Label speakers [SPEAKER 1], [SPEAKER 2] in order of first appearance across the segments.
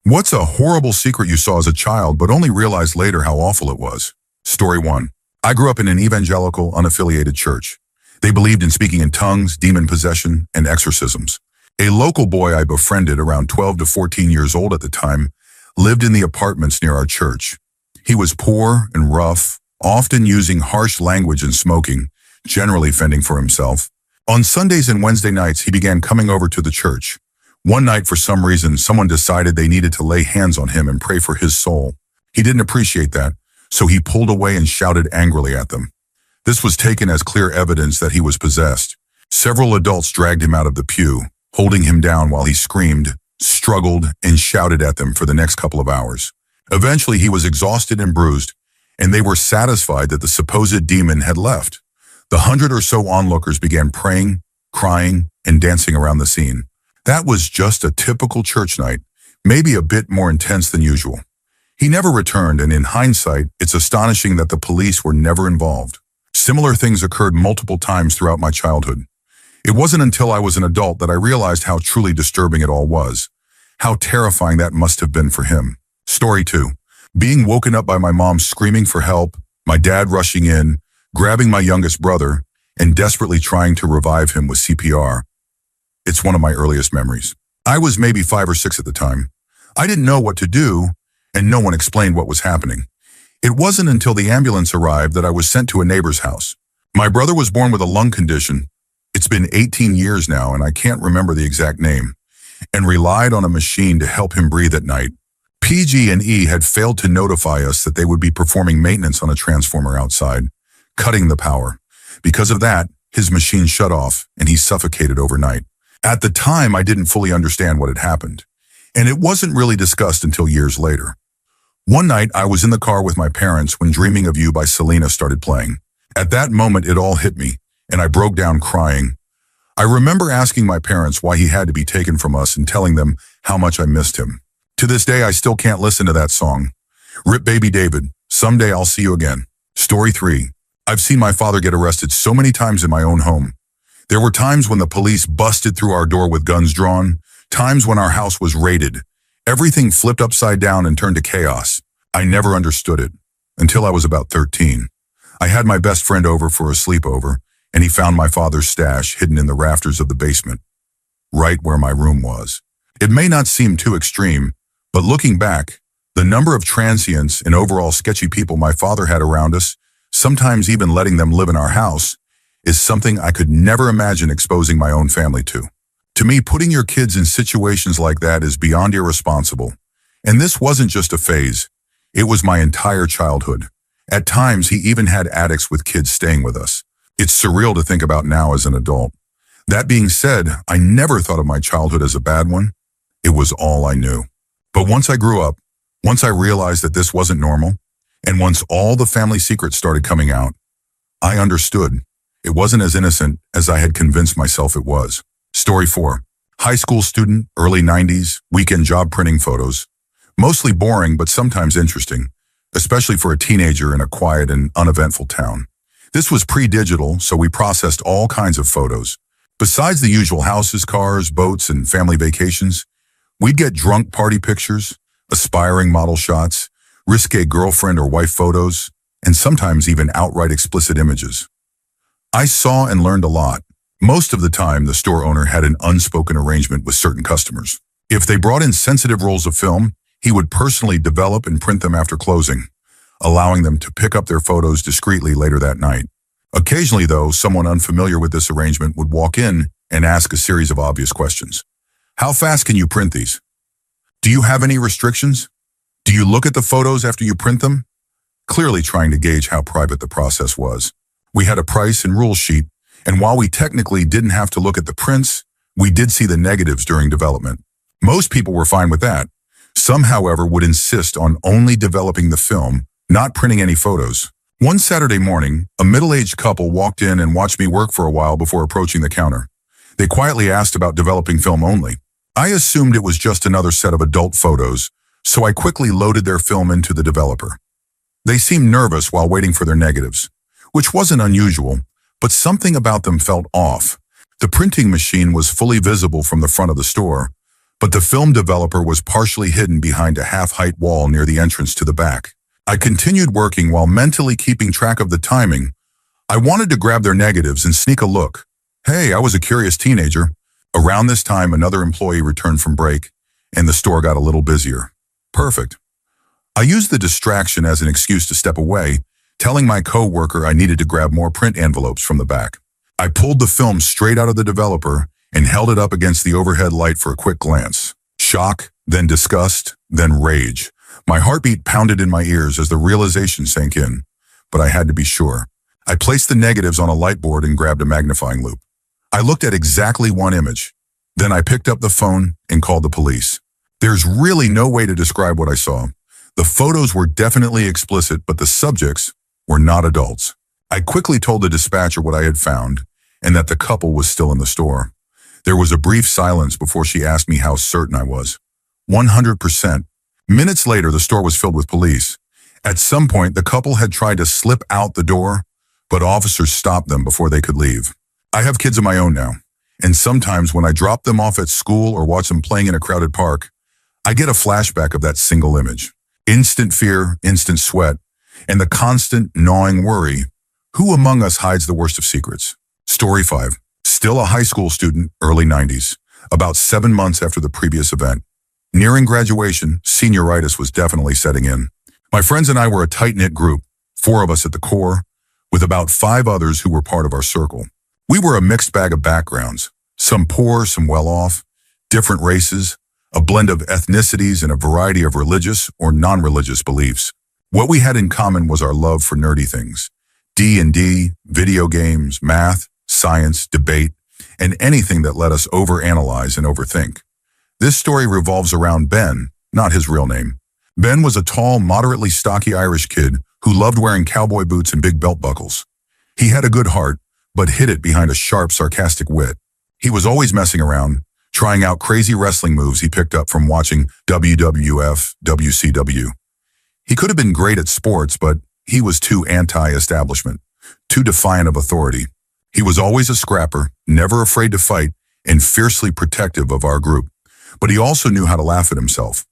[SPEAKER 1] What's a horrible secret you saw as a child but only realized later how awful it was? Story 1. I grew up in an evangelical, unaffiliated church. They believed in speaking in tongues, demon possession, and exorcisms. A local boy I befriended, around 12 to 14 years old at the time, lived in the apartments near our church. He was poor and rough, often using harsh language and smoking, generally fending for himself. On Sundays and Wednesday nights, he began coming over to the church. One night, for some reason, someone decided they needed to lay hands on him and pray for his soul. He didn't appreciate that, so he pulled away and shouted angrily at them. This was taken as clear evidence that he was possessed. Several adults dragged him out of the pew, holding him down while he screamed, struggled, and shouted at them for the next couple of hours. Eventually, he was exhausted and bruised, and they were satisfied that the supposed demon had left. The 100 or so onlookers began praying, crying, and dancing around the scene. That was just a typical church night, maybe a bit more intense than usual. He never returned, and in hindsight, it's astonishing that the police were never involved. Similar things occurred multiple times throughout my childhood. It wasn't until I was an adult that I realized how truly disturbing it all was, how terrifying that must have been for him. Story 2. Being woken up by my mom screaming for help, my dad rushing in, grabbing my youngest brother, and desperately trying to revive him with CPR. It's one of my earliest memories. I was maybe 5 or 6 at the time. I didn't know what to do, and no one explained what was happening. It wasn't until the ambulance arrived that I was sent to a neighbor's house. My brother was born with a lung condition. It's been 18 years now, and I can't remember the exact name, and relied on a machine to help him breathe at night. PG&E had failed to notify us that they would be performing maintenance on a transformer outside, cutting the power. Because of that, his machine shut off, and he suffocated overnight. At the time, I didn't fully understand what had happened, and it wasn't really discussed until years later. One night, I was in the car with my parents when Dreaming of You by Selena started playing. At that moment, it all hit me, and I broke down crying. I remember asking my parents why he had to be taken from us and telling them how much I missed him. To this day, I still can't listen to that song. Rip Baby David, someday I'll see you again. Story 3. I've seen my father get arrested so many times in my own home. There were times when the police busted through our door with guns drawn, times when our house was raided. Everything flipped upside down and turned to chaos. I never understood it, until I was about 13. I had my best friend over for a sleepover, and he found my father's stash hidden in the rafters of the basement, right where my room was. It may not seem too extreme, but looking back, the number of transients and overall sketchy people my father had around us, sometimes even letting them live in our house, is something I could never imagine exposing my own family to. To me, putting your kids in situations like that is beyond irresponsible. And this wasn't just a phase. It was my entire childhood. At times, he even had addicts with kids staying with us. It's surreal to think about now as an adult. That being said, I never thought of my childhood as a bad one. It was all I knew. But once I grew up, once I realized that this wasn't normal, and once all the family secrets started coming out, I understood. It wasn't as innocent as I had convinced myself it was. Story 4. High school student, early 90s, weekend job printing photos. Mostly boring, but sometimes interesting, especially for a teenager in a quiet and uneventful town. This was pre-digital, so we processed all kinds of photos. Besides the usual houses, cars, boats, and family vacations, we'd get drunk party pictures, aspiring model shots, risque girlfriend or wife photos, and sometimes even outright explicit images. I saw and learned a lot. Most of the time, the store owner had an unspoken arrangement with certain customers. If they brought in sensitive rolls of film, he would personally develop and print them after closing, allowing them to pick up their photos discreetly later that night. Occasionally, though, someone unfamiliar with this arrangement would walk in and ask a series of obvious questions. How fast can you print these? Do you have any restrictions? Do you look at the photos after you print them? Clearly trying to gauge how private the process was. We had a price and rules sheet, and while we technically didn't have to look at the prints, we did see the negatives during development. Most people were fine with that. Some, however, would insist on only developing the film, not printing any photos. One Saturday morning, a middle-aged couple walked in and watched me work for a while before approaching the counter. They quietly asked about developing film only. I assumed it was just another set of adult photos, so I quickly loaded their film into the developer. They seemed nervous while waiting for their negatives, which wasn't unusual, but something about them felt off. The printing machine was fully visible from the front of the store, but the film developer was partially hidden behind a half-height wall near the entrance to the back. I continued working while mentally keeping track of the timing. I wanted to grab their negatives and sneak a look. Hey, I was a curious teenager. Around this time, another employee returned from break, and the store got a little busier. Perfect. I used the distraction as an excuse to step away, telling my co-worker I needed to grab more print envelopes from the back. I pulled the film straight out of the developer and held it up against the overhead light for a quick glance. Shock, then disgust, then rage. My heartbeat pounded in my ears as the realization sank in, but I had to be sure. I placed the negatives on a light board and grabbed a magnifying loupe. I looked at exactly one image. Then I picked up the phone and called the police. There's really no way to describe what I saw. The photos were definitely explicit, but the subjects were not adults. I quickly told the dispatcher what I had found and that the couple was still in the store. There was a brief silence before she asked me how certain I was. 100%. Minutes later, the store was filled with police. At some point, the couple had tried to slip out the door, but officers stopped them before they could leave. I have kids of my own now, and sometimes when I drop them off at school or watch them playing in a crowded park, I get a flashback of that single image. Instant fear, instant sweat, and the constant gnawing worry. Who among us hides the worst of secrets? Story 5. Still a high school student, early 90s, about 7 months after the previous event. Nearing graduation, senioritis was definitely setting in. My friends and I were a tight-knit group, 4 of us at the core, with about 5 others who were part of our circle. We were a mixed bag of backgrounds, some poor, some well-off, different races, a blend of ethnicities and a variety of religious or non-religious beliefs. What we had in common was our love for nerdy things. D&D, video games, math, science, debate, and anything that let us overanalyze and overthink. This story revolves around Ben, not his real name. Ben was a tall, moderately stocky Irish kid who loved wearing cowboy boots and big belt buckles. He had a good heart, but hid it behind a sharp, sarcastic wit. He was always messing around, trying out crazy wrestling moves he picked up from watching WWF, WCW. He could have been great at sports, but he was too anti-establishment, too defiant of authority. He was always a scrapper, never afraid to fight, and fiercely protective of our group. But he also knew how to laugh at himself.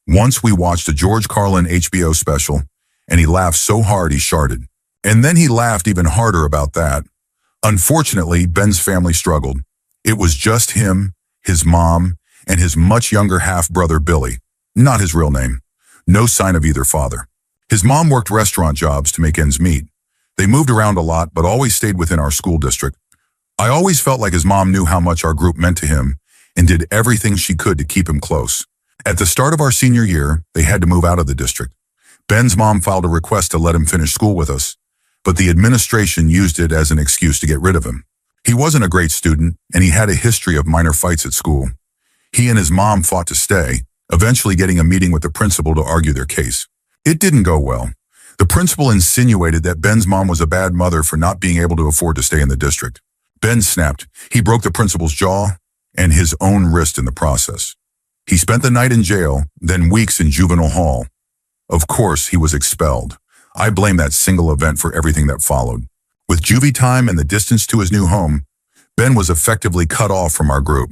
[SPEAKER 1] Once we watched a George Carlin HBO special, and he laughed so hard he sharted. And then he laughed even harder about that. Unfortunately, Ben's family struggled. It was just him, his mom, and his much younger half-brother Billy, not his real name. No sign of either father. His mom worked restaurant jobs to make ends meet. They moved around a lot, but always stayed within our school district. I always felt like his mom knew how much our group meant to him and did everything she could to keep him close. At the start of our senior year, they had to move out of the district. Ben's mom filed a request to let him finish school with us, but the administration used it as an excuse to get rid of him. He wasn't a great student, and he had a history of minor fights at school. He and his mom fought to stay, eventually getting a meeting with the principal to argue their case. It didn't go well. The principal insinuated that Ben's mom was a bad mother for not being able to afford to stay in the district. Ben snapped. He broke the principal's jaw and his own wrist in the process. He spent the night in jail, then weeks in juvenile hall. Of course, he was expelled. I blame that single event for everything that followed. With juvie time and the distance to his new home, Ben was effectively cut off from our group.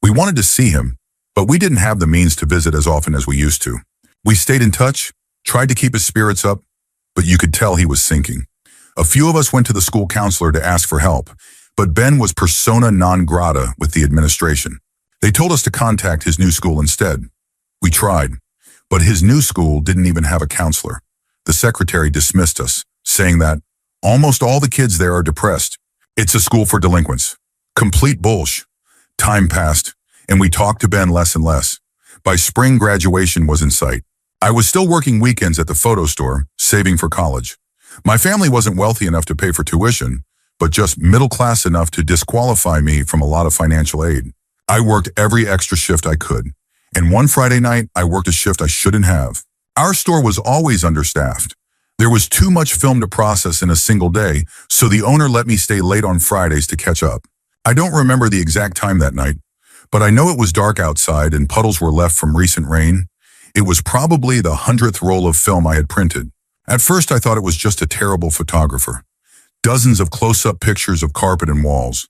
[SPEAKER 1] We wanted to see him, but we didn't have the means to visit as often as we used to. We stayed in touch, tried to keep his spirits up, but you could tell he was sinking. A few of us went to the school counselor to ask for help, but Ben was persona non grata with the administration. They told us to contact his new school instead. We tried, but his new school didn't even have a counselor. The secretary dismissed us, saying that almost all the kids there are depressed. It's a school for delinquents. Complete bullshit. Time passed, and we talked to Ben less and less. By spring, graduation was in sight. I was still working weekends at the photo store, saving for college. My family wasn't wealthy enough to pay for tuition, but just middle class enough to disqualify me from a lot of financial aid. I worked every extra shift I could, and one Friday night, I worked a shift I shouldn't have. Our store was always understaffed. There was too much film to process in a single day, so the owner let me stay late on Fridays to catch up. I don't remember the exact time that night, but I know it was dark outside and puddles were left from recent rain. It was probably the 100th roll of film I had printed. At first, I thought it was just a terrible photographer. Dozens of close-up pictures of carpet and walls.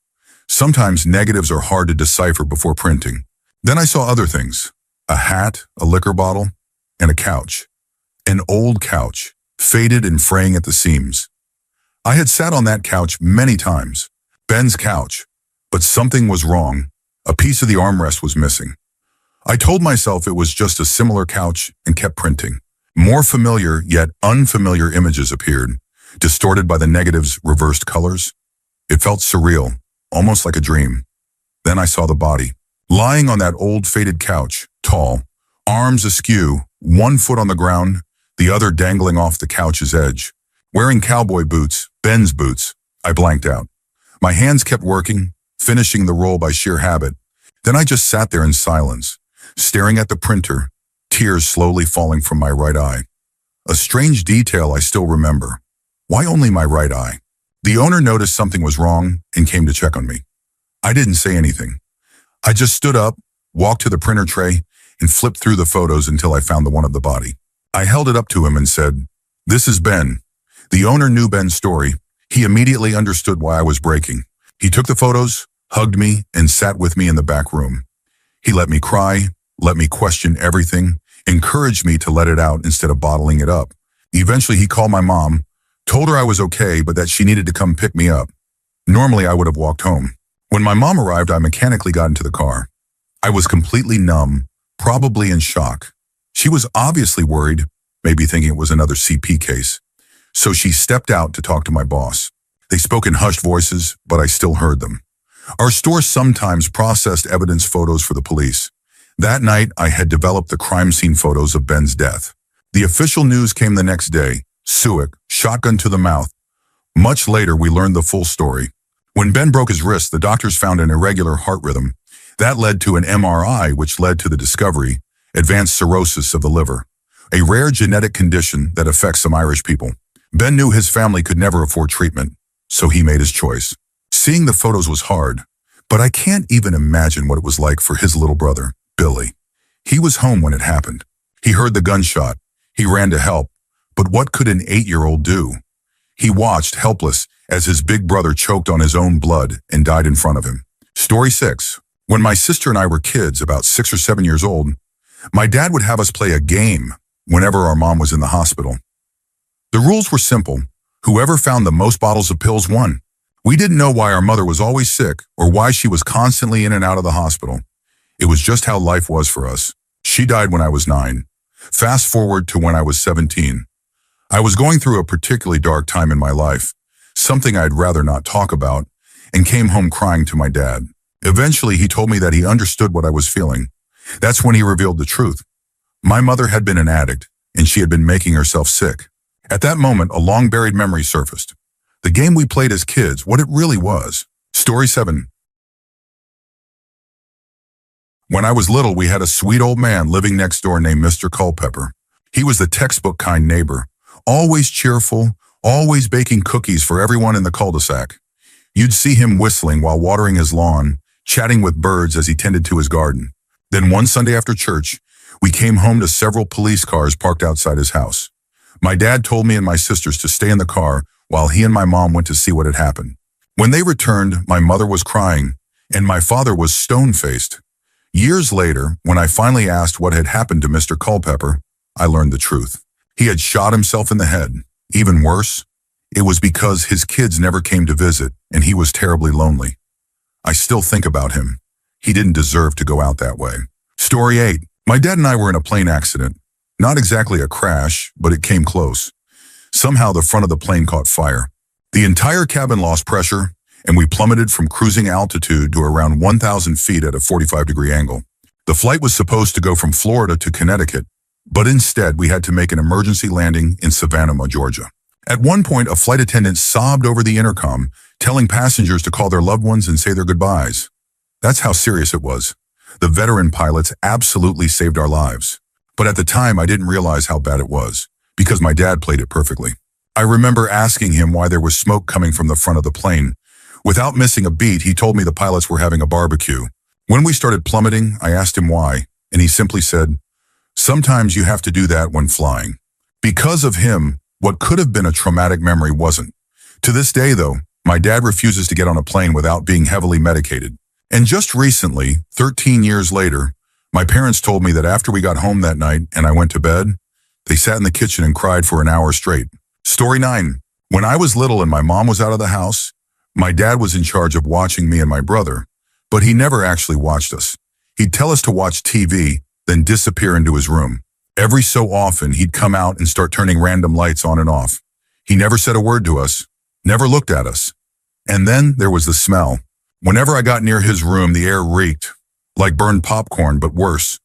[SPEAKER 1] Sometimes negatives are hard to decipher before printing. Then I saw other things: a hat, a liquor bottle, and a couch. An old couch, faded and fraying at the seams. I had sat on that couch many times. Ben's couch. But something was wrong. A piece of the armrest was missing. I told myself it was just a similar couch and kept printing. More familiar yet unfamiliar images appeared, distorted by the negative's reversed colors. It felt surreal, almost like a dream. Then I saw the body, lying on that old faded couch, tall, arms askew, one foot on the ground, the other dangling off the couch's edge. Wearing cowboy boots, Ben's boots. I blanked out. My hands kept working, finishing the roll by sheer habit. Then I just sat there in silence, staring at the printer, tears slowly falling from my right eye. A strange detail I still remember. Why only my right eye? The owner noticed something was wrong and came to check on me. I didn't say anything. I just stood up, walked to the printer tray, and flipped through the photos until I found the one of the body. I held it up to him and said, "This is Ben." The owner knew Ben's story. He immediately understood why I was breaking. He took the photos, hugged me, and sat with me in the back room. He let me cry, let me question everything, encouraged me to let it out instead of bottling it up. Eventually, he called my mom, told her I was okay, but that she needed to come pick me up. Normally, I would have walked home. When my mom arrived, I mechanically got into the car. I was completely numb, probably in shock. She was obviously worried, maybe thinking it was another CP case. So she stepped out to talk to my boss. They spoke in hushed voices, but I still heard them. Our store sometimes processed evidence photos for the police. That night, I had developed the crime scene photos of Ben's death. The official news came the next day. Suic, shotgun to the mouth. Much later, we learned the full story. When Ben broke his wrist, the doctors found an irregular heart rhythm. That led to an MRI, which led to the discovery, advanced cirrhosis of the liver, a rare genetic condition that affects some Irish people. Ben knew his family could never afford treatment, so he made his choice. Seeing the photos was hard, but I can't even imagine what it was like for his little brother, Billy. He was home when it happened. He heard the gunshot. He ran to help. But what could an 8-year-old do? He watched, helpless, as his big brother choked on his own blood and died in front of him. Story 6. When my sister and I were kids, about 6 or 7 years old, my dad would have us play a game whenever our mom was in the hospital. The rules were simple. Whoever found the most bottles of pills won. We didn't know why our mother was always sick or why she was constantly in and out of the hospital. It was just how life was for us. She died when I was 9. Fast forward to when I was 17. I was going through a particularly dark time in my life, something I'd rather not talk about, and came home crying to my dad. Eventually, he told me that he understood what I was feeling. That's when he revealed the truth. My mother had been an addict, and she had been making herself sick. At that moment, a long-buried memory surfaced. The game we played as kids, what it really was. Story 7. When I was little, we had a sweet old man living next door named Mr. Culpepper. He was the textbook kind neighbor, always cheerful, always baking cookies for everyone in the cul-de-sac. You'd see him whistling while watering his lawn, chatting with birds as he tended to his garden. Then one Sunday after church, we came home to several police cars parked outside his house. My dad told me and my sisters to stay in the car while he and my mom went to see what had happened. When they returned, my mother was crying, and my father was stone-faced. Years later, when I finally asked what had happened to Mr. Culpepper, I learned the truth. He had shot himself in the head. Even worse, it was because his kids never came to visit, and he was terribly lonely. I still think about him. He didn't deserve to go out that way. Story 8. My dad and I were in a plane accident. Not exactly a crash, but it came close. Somehow the front of the plane caught fire. The entire cabin lost pressure, and we plummeted from cruising altitude to around 1,000 feet at a 45-degree angle. The flight was supposed to go from Florida to Connecticut, but instead we had to make an emergency landing in Savannah, Georgia. At one point, a flight attendant sobbed over the intercom, telling passengers to call their loved ones and say their goodbyes. That's how serious it was. The veteran pilots absolutely saved our lives. But at the time, I didn't realize how bad it was, because my dad played it perfectly. I remember asking him why there was smoke coming from the front of the plane. Without missing a beat, he told me the pilots were having a barbecue. When we started plummeting, I asked him why, and he simply said, "Sometimes you have to do that when flying." Because of him, what could have been a traumatic memory wasn't. To this day, though, my dad refuses to get on a plane without being heavily medicated, And just recently, 13 years later, my parents told me that after we got home that night and I went to bed, they sat in the kitchen and cried for an hour straight. Story 9. When I was little and my mom was out of the house, my dad was in charge of watching me and my brother, but he never actually watched us. He'd tell us to watch TV, then disappear into his room. Every so often, he'd come out and start turning random lights on and off. He never said a word to us, never looked at us. And then there was the smell. Whenever I got near his room, the air reeked, like burned popcorn, but worse.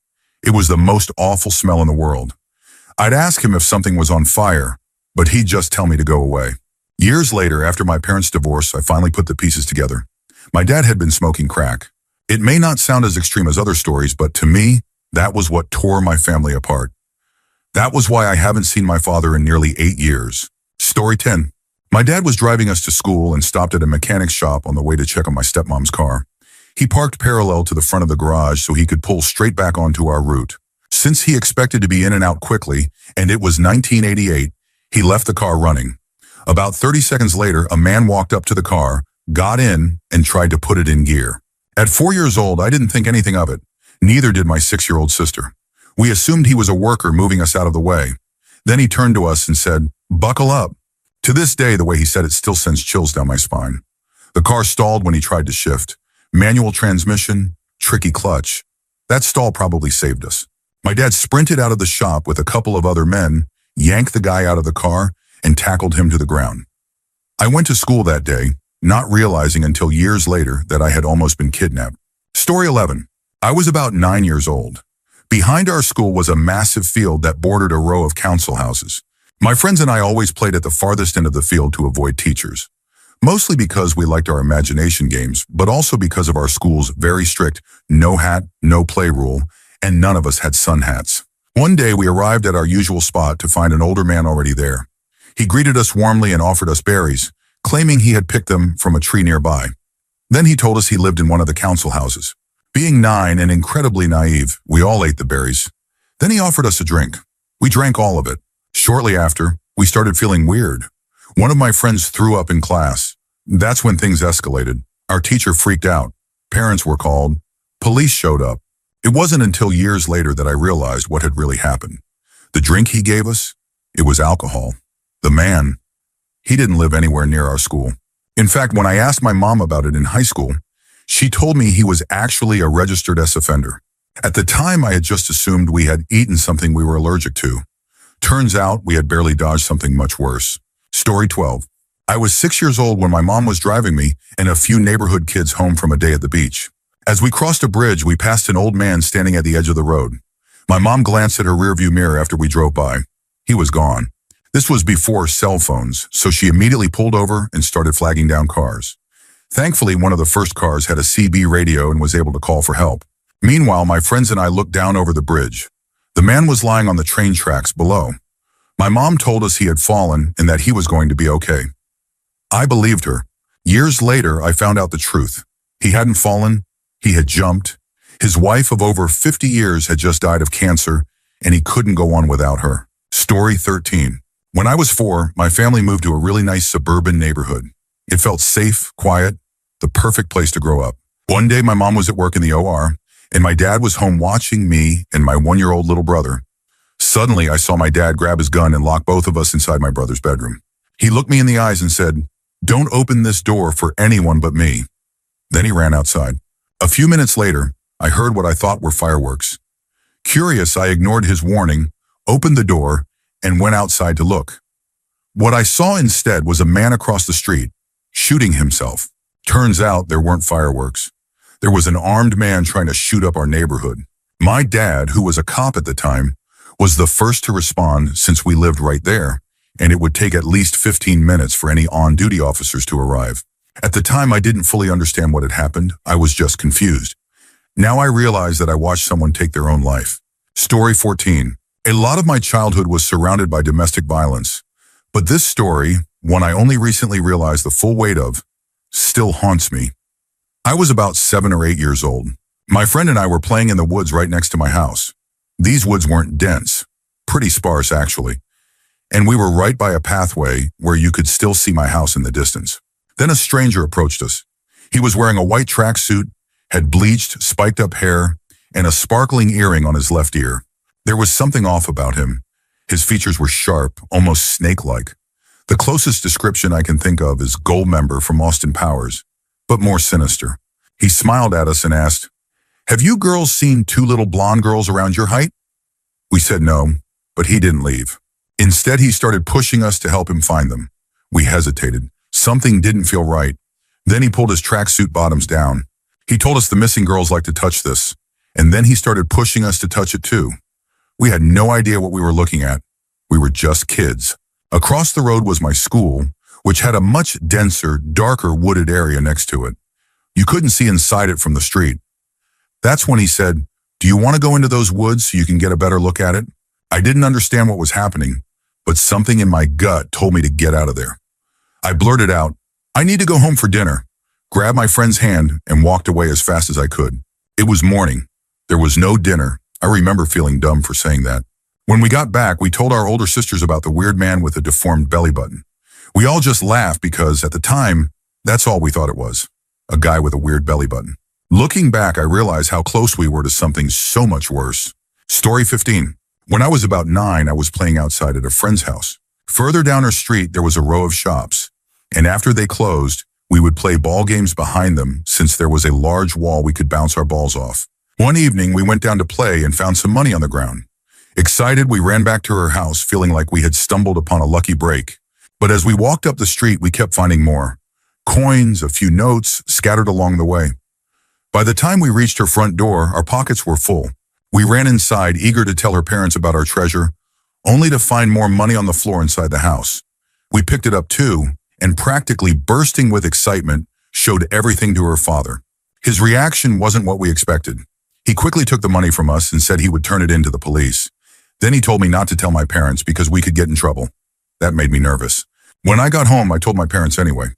[SPEAKER 1] It was the most awful smell in the world. I'd ask him if something was on fire, but he'd just tell me to go away. Years later, after my parents' divorce, I finally put the pieces together. My dad had been smoking crack. It may not sound as extreme as other stories, but to me, that was what tore my family apart. That was why I haven't seen my father in nearly 8 years. Story 10. My dad was driving us to school and stopped at a mechanic's shop on the way to check on my stepmom's car. He parked parallel to the front of the garage so he could pull straight back onto our route. Since he expected to be in and out quickly, and it was 1988, he left the car running. About 30 seconds later, a man walked up to the car, got in, and tried to put it in gear. At 4 years old, I didn't think anything of it. Neither did my 6-year-old sister. We assumed he was a worker moving us out of the way. Then he turned to us and said, "Buckle up." To this day, the way he said it still sends chills down my spine. The car stalled when he tried to shift. Manual transmission, tricky clutch. That stall probably saved us. My dad sprinted out of the shop with a couple of other men, yanked the guy out of the car, and tackled him to the ground. I went to school that day, not realizing until years later that I had almost been kidnapped. Story 11. I was about 9 years old. Behind our school was a massive field that bordered a row of council houses. My friends and I always played at the farthest end of the field to avoid teachers. Mostly because we liked our imagination games, but also because of our school's very strict no hat, no play rule, and none of us had sun hats. One day we arrived at our usual spot to find an older man already there. He greeted us warmly and offered us berries, claiming he had picked them from a tree nearby. Then he told us he lived in one of the council houses. Being 9 and incredibly naive, we all ate the berries. Then he offered us a drink. We drank all of it. Shortly after, we started feeling weird. One of my friends threw up in class. That's when things escalated. Our teacher freaked out. Parents were called. Police showed up. It wasn't until years later that I realized what had really happened. The drink he gave us, it was alcohol. The man, he didn't live anywhere near our school. In fact, when I asked my mom about it in high school, she told me he was actually a registered sex offender. At the time, I had just assumed we had eaten something we were allergic to. Turns out we had barely dodged something much worse. Story 12. I was 6 years old when my mom was driving me and a few neighborhood kids home from a day at the beach. As we crossed a bridge, we passed an old man standing at the edge of the road. My mom glanced at her rearview mirror after we drove by. He was gone. This was before cell phones, so she immediately pulled over and started flagging down cars. Thankfully, one of the first cars had a CB radio and was able to call for help. Meanwhile, my friends and I looked down over the bridge. The man was lying on the train tracks below. My mom told us he had fallen and that he was going to be okay. I believed her. Years later, I found out the truth. He hadn't fallen. He had jumped. His wife of over 50 years had just died of cancer, and he couldn't go on without her. Story 13. When I was 4, my family moved to a really nice suburban neighborhood. It felt safe, quiet, the perfect place to grow up. One day, my mom was at work in the OR, and my dad was home watching me and my 1-year-old little brother. Suddenly, I saw my dad grab his gun and lock both of us inside my brother's bedroom. He looked me in the eyes and said, "Don't open this door for anyone but me." Then he ran outside. A few minutes later, I heard what I thought were fireworks. Curious, I ignored his warning, opened the door, and went outside to look. What I saw instead was a man across the street, shooting himself. Turns out there weren't fireworks. There was an armed man trying to shoot up our neighborhood. My dad, who was a cop at the time, was the first to respond since we lived right there, and it would take at least 15 minutes for any on-duty officers to arrive. At the time, I didn't fully understand what had happened. I was just confused. Now I realize that I watched someone take their own life. Story 14. A lot of my childhood was surrounded by domestic violence, but this story, one I only recently realized the full weight of, still haunts me. I was about 7 or 8 years old. My friend and I were playing in the woods right next to my house. These woods weren't dense, pretty sparse actually, and we were right by a pathway where you could still see my house in the distance. Then a stranger approached us. He was wearing a white tracksuit, had bleached, spiked-up hair, and a sparkling earring on his left ear. There was something off about him. His features were sharp, almost snake-like. The closest description I can think of is Goldmember from Austin Powers, but more sinister. He smiled at us and asked, "Have you girls seen two little blonde girls around your height?" We said no, but he didn't leave. Instead, he started pushing us to help him find them. We hesitated. Something didn't feel right. Then he pulled his tracksuit bottoms down. He told us the missing girls like to touch this, and then he started pushing us to touch it too. We had no idea what we were looking at. We were just kids. Across the road was my school, which had a much denser, darker wooded area next to it. You couldn't see inside it from the street. That's when he said, "Do you want to go into those woods so you can get a better look at it?" I didn't understand what was happening, but something in my gut told me to get out of there. I blurted out, "I need to go home for dinner," grabbed my friend's hand, and walked away as fast as I could. It was morning. There was no dinner. I remember feeling dumb for saying that. When we got back, we told our older sisters about the weird man with a deformed belly button. We all just laughed because, at the time, that's all we thought it was. A guy with a weird belly button. Looking back, I realized how close we were to something so much worse. Story 15. When I was about 9, I was playing outside at a friend's house. Further down our street, there was a row of shops, and after they closed, we would play ball games behind them since there was a large wall we could bounce our balls off. One evening, we went down to play and found some money on the ground. Excited, we ran back to her house, feeling like we had stumbled upon a lucky break. But as we walked up the street, we kept finding more. Coins, a few notes, scattered along the way. By the time we reached her front door, our pockets were full. We ran inside, eager to tell her parents about our treasure, only to find more money on the floor inside the house. We picked it up too, and practically bursting with excitement, showed everything to her father. His reaction wasn't what we expected. He quickly took the money from us and said he would turn it in to the police. Then he told me not to tell my parents because we could get in trouble. That made me nervous. When I got home, I told my parents anyway.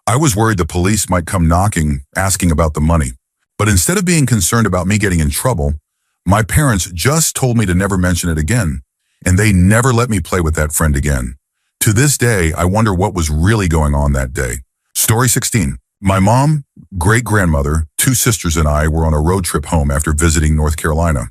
[SPEAKER 1] I was worried the police might come knocking, asking about the money. But instead of being concerned about me getting in trouble, my parents just told me to never mention it again, and they never let me play with that friend again. To this day, I wonder what was really going on that day. Story 16. My mom, great-grandmother, 2 sisters, and I were on a road trip home after visiting North Carolina.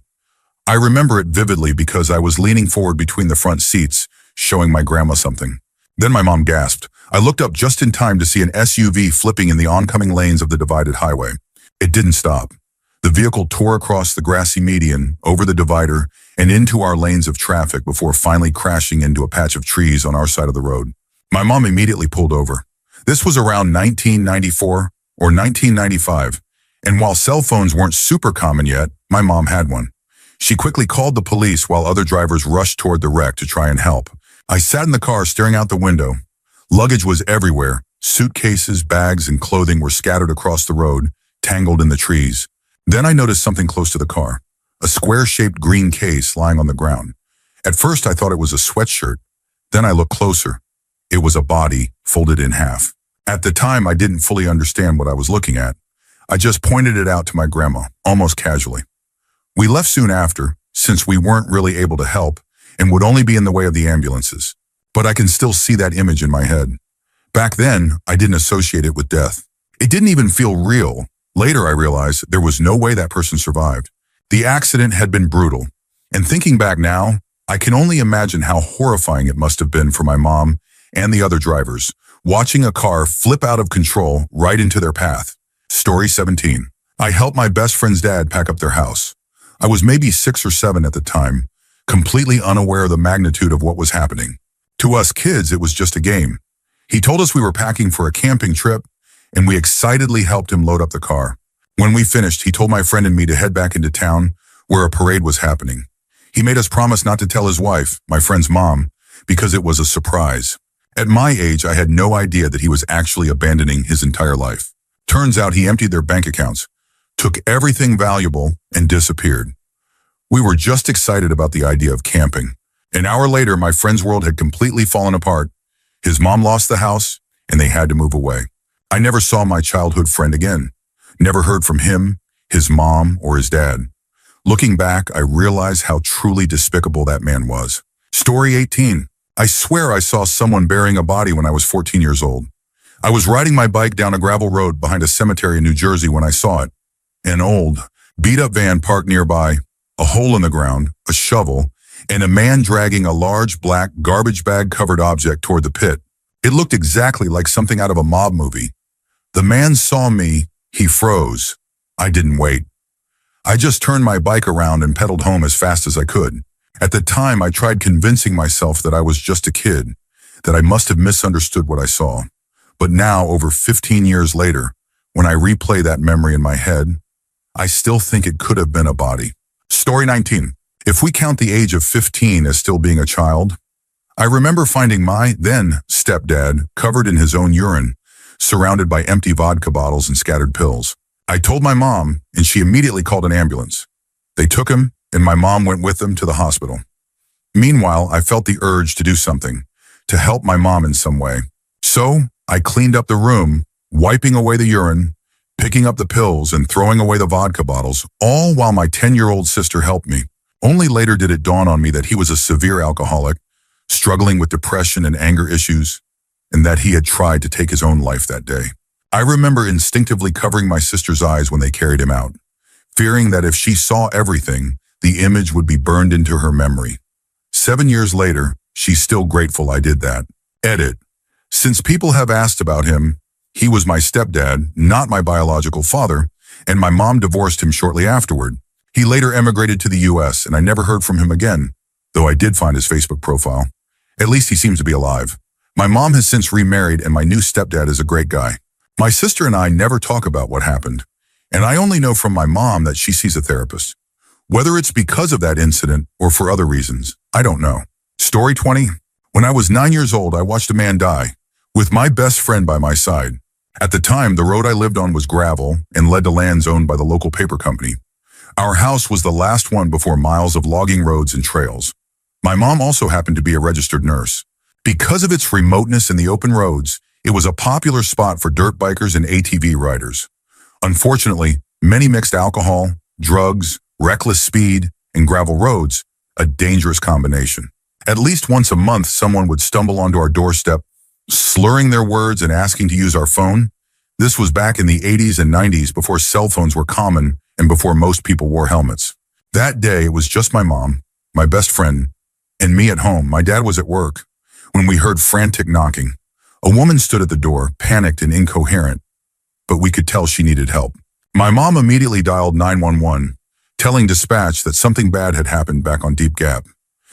[SPEAKER 1] I remember it vividly because I was leaning forward between the front seats, showing my grandma something. Then my mom gasped. I looked up just in time to see an SUV flipping in the oncoming lanes of the divided highway. It didn't stop. The vehicle tore across the grassy median, over the divider, and into our lanes of traffic before finally crashing into a patch of trees on our side of the road. My mom immediately pulled over. This was around 1994 or 1995, and while cell phones weren't super common yet, my mom had one. She quickly called the police while other drivers rushed toward the wreck to try and help. I sat in the car staring out the window. Luggage was everywhere. Suitcases, bags, and clothing were scattered across the road, tangled in the trees. Then I noticed something close to the car, a square-shaped green case lying on the ground. At first, I thought it was a sweatshirt. Then I looked closer. It was a body, folded in half. At the time, I didn't fully understand what I was looking at. I just pointed it out to my grandma, almost casually. We left soon after, since we weren't really able to help and would only be in the way of the ambulances. But I can still see that image in my head. Back then, I didn't associate it with death. It didn't even feel real. Later, I realized there was no way that person survived. The accident had been brutal. And thinking back now, I can only imagine how horrifying it must have been for my mom and the other drivers, watching a car flip out of control right into their path. Story 17. I helped my best friend's dad pack up their house. I was maybe 6 or 7 at the time, completely unaware of the magnitude of what was happening. To us kids, it was just a game. He told us we were packing for a camping trip, and we excitedly helped him load up the car. When we finished, he told my friend and me to head back into town where a parade was happening. He made us promise not to tell his wife, my friend's mom, because it was a surprise. At my age, I had no idea that he was actually abandoning his entire life. Turns out he emptied their bank accounts, took everything valuable, and disappeared. We were just excited about the idea of camping. An hour later, my friend's world had completely fallen apart. His mom lost the house, and they had to move away. I never saw my childhood friend again. Never heard from him, his mom, or his dad. Looking back, I realized how truly despicable that man was. Story 18. I swear I saw someone burying a body when I was 14 years old. I was riding my bike down a gravel road behind a cemetery in New Jersey when I saw it. An old, beat-up van parked nearby, a hole in the ground, a shovel, and a man dragging a large black garbage bag-covered object toward the pit. It looked exactly like something out of a mob movie. The man saw me, he froze. I didn't wait. I just turned my bike around and pedaled home as fast as I could. At the time, I tried convincing myself that I was just a kid, that I must have misunderstood what I saw. But now, over 15 years later, when I replay that memory in my head, I still think it could have been a body. Story 19. If we count the age of 15 as still being a child, I remember finding my then stepdad covered in his own urine, surrounded by empty vodka bottles and scattered pills. I told my mom, and she immediately called an ambulance. They took him, and my mom went with them to the hospital. Meanwhile, I felt the urge to do something, to help my mom in some way. So, I cleaned up the room, wiping away the urine, picking up the pills, and throwing away the vodka bottles, all while my 10-year-old sister helped me. Only later did it dawn on me that he was a severe alcoholic, struggling with depression and anger issues, and that he had tried to take his own life that day. I remember instinctively covering my sister's eyes when they carried him out, fearing that if she saw everything, the image would be burned into her memory. 7 years later, she's still grateful I did that. Edit. Since people have asked about him, he was my stepdad, not my biological father, and my mom divorced him shortly afterward. He later emigrated to the US, and I never heard from him again, though I did find his Facebook profile. At least he seems to be alive. My mom has since remarried, and my new stepdad is a great guy. My sister and I never talk about what happened, and I only know from my mom that she sees a therapist. Whether it's because of that incident or for other reasons, I don't know. Story 20. When I was 9 years old, I watched a man die, with my best friend by my side. At the time, the road I lived on was gravel and led to lands owned by the local paper company. Our house was the last one before miles of logging roads and trails. My mom also happened to be a registered nurse. Because of its remoteness in the open roads, it was a popular spot for dirt bikers and ATV riders. Unfortunately, many mixed alcohol, drugs, reckless speed, and gravel roads, a dangerous combination. At least once a month, someone would stumble onto our doorstep, slurring their words and asking to use our phone. This was back in the 80s and 90s before cell phones were common and before most people wore helmets. That day, it was just my mom, my best friend, and me at home. My dad was at work when we heard frantic knocking. A woman stood at the door, panicked and incoherent, but we could tell she needed help. My mom immediately dialed 911, telling dispatch that something bad had happened back on Deep Gap.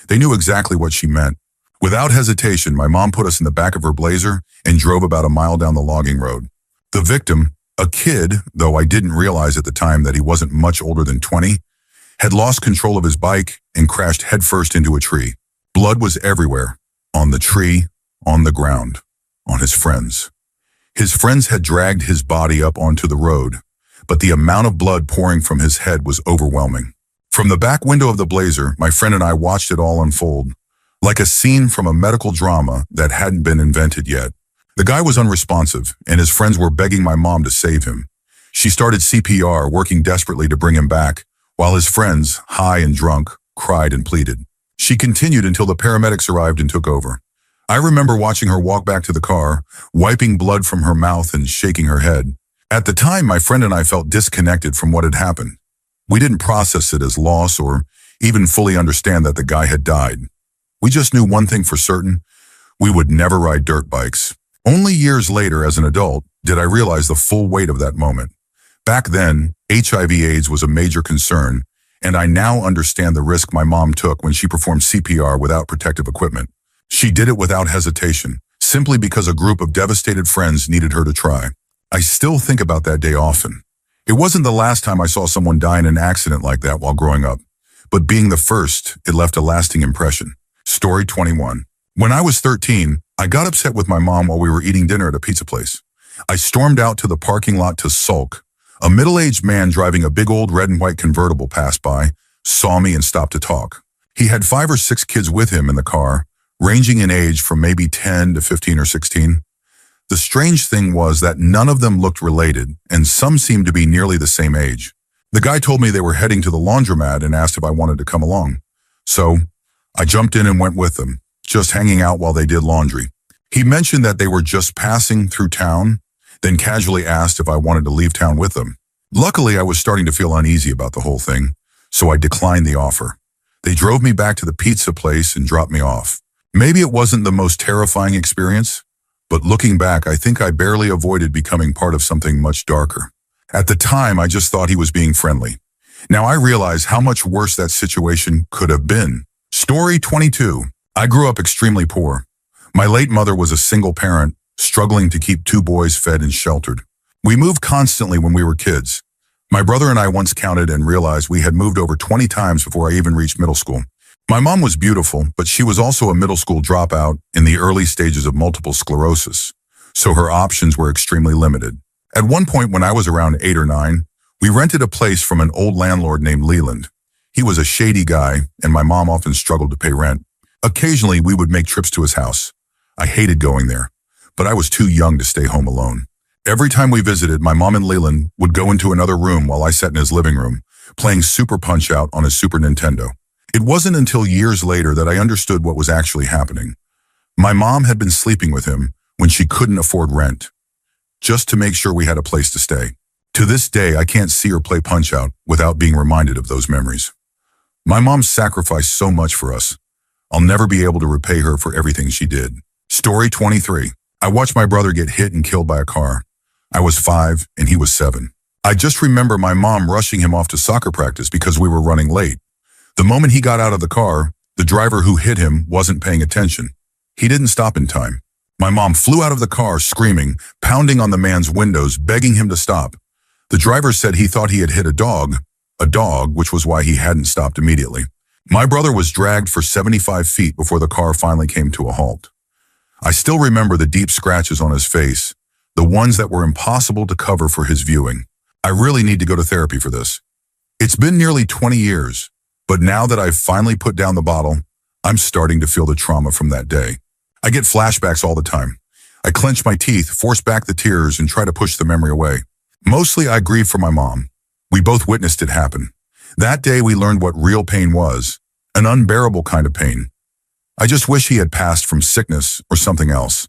[SPEAKER 1] They knew exactly what she meant. Without hesitation, my mom put us in the back of her Blazer and drove about a mile down the logging road. The victim, a kid, though I didn't realize at the time that he wasn't much older than 20, had lost control of his bike and crashed headfirst into a tree. Blood was everywhere, on the tree, on the ground, on his friends. His friends had dragged his body up onto the road, but the amount of blood pouring from his head was overwhelming. From the back window of the Blazer, my friend and I watched it all unfold, like a scene from a medical drama that hadn't been invented yet. The guy was unresponsive, and his friends were begging my mom to save him. She started CPR, working desperately to bring him back, while his friends, high and drunk, cried and pleaded. She continued until the paramedics arrived and took over. I remember watching her walk back to the car, wiping blood from her mouth and shaking her head. At the time, my friend and I felt disconnected from what had happened. We didn't process it as loss or even fully understand that the guy had died. We just knew one thing for certain: we would never ride dirt bikes. Only years later, as an adult, did I realize the full weight of that moment. Back then, HIV/AIDS was a major concern, and I now understand the risk my mom took when she performed CPR without protective equipment. She did it without hesitation, simply because a group of devastated friends needed her to try. I still think about that day often. It wasn't the last time I saw someone die in an accident like that while growing up, but being the first, it left a lasting impression. Story 21. When I was 13, I got upset with my mom while we were eating dinner at a pizza place. I stormed out to the parking lot to sulk. A middle-aged man driving a big old red and white convertible passed by, saw me and stopped to talk. He had 5 or 6 kids with him in the car, ranging in age from maybe 10 to 15 or 16. The strange thing was that none of them looked related, and some seemed to be nearly the same age. The guy told me they were heading to the laundromat and asked if I wanted to come along. So, I jumped in and went with them, just hanging out while they did laundry. He mentioned that they were just passing through town, then casually asked if I wanted to leave town with them. Luckily, I was starting to feel uneasy about the whole thing, so I declined the offer. They drove me back to the pizza place and dropped me off. Maybe it wasn't the most terrifying experience, but looking back, I think I barely avoided becoming part of something much darker. At the time, I just thought he was being friendly. Now I realize how much worse that situation could have been. Story 22. I grew up extremely poor. My late mother was a single parent, struggling to keep two boys fed and sheltered. We moved constantly when we were kids. My brother and I once counted and realized we had moved over 20 times before I even reached middle school. My mom was beautiful, but she was also a middle school dropout in the early stages of multiple sclerosis, so her options were extremely limited. At one point when I was around 8 or 9, we rented a place from an old landlord named Leland. He was a shady guy, and my mom often struggled to pay rent. Occasionally, we would make trips to his house. I hated going there, but I was too young to stay home alone. Every time we visited, my mom and Leland would go into another room while I sat in his living room, playing Super Punch-Out on his Super Nintendo. It wasn't until years later that I understood what was actually happening. My mom had been sleeping with him when she couldn't afford rent, just to make sure we had a place to stay. To this day, I can't see her play Punch-Out without being reminded of those memories. My mom sacrificed so much for us. I'll never be able to repay her for everything she did. Story 23. I watched my brother get hit and killed by a car. I was 5 and he was 7. I just remember my mom rushing him off to soccer practice because we were running late. The moment he got out of the car, the driver who hit him wasn't paying attention. He didn't stop in time. My mom flew out of the car screaming, pounding on the man's windows, begging him to stop. The driver said he thought he had hit a dog, which was why he hadn't stopped immediately. My brother was dragged for 75 feet before the car finally came to a halt. I still remember the deep scratches on his face, the ones that were impossible to cover for his viewing. I really need to go to therapy for this. It's been nearly 20 years, but now that I've finally put down the bottle, I'm starting to feel the trauma from that day. I get flashbacks all the time. I clench my teeth, force back the tears, and try to push the memory away. Mostly I grieve for my mom. We both witnessed it happen. That day we learned what real pain was, an unbearable kind of pain. I just wish he had passed from sickness or something else.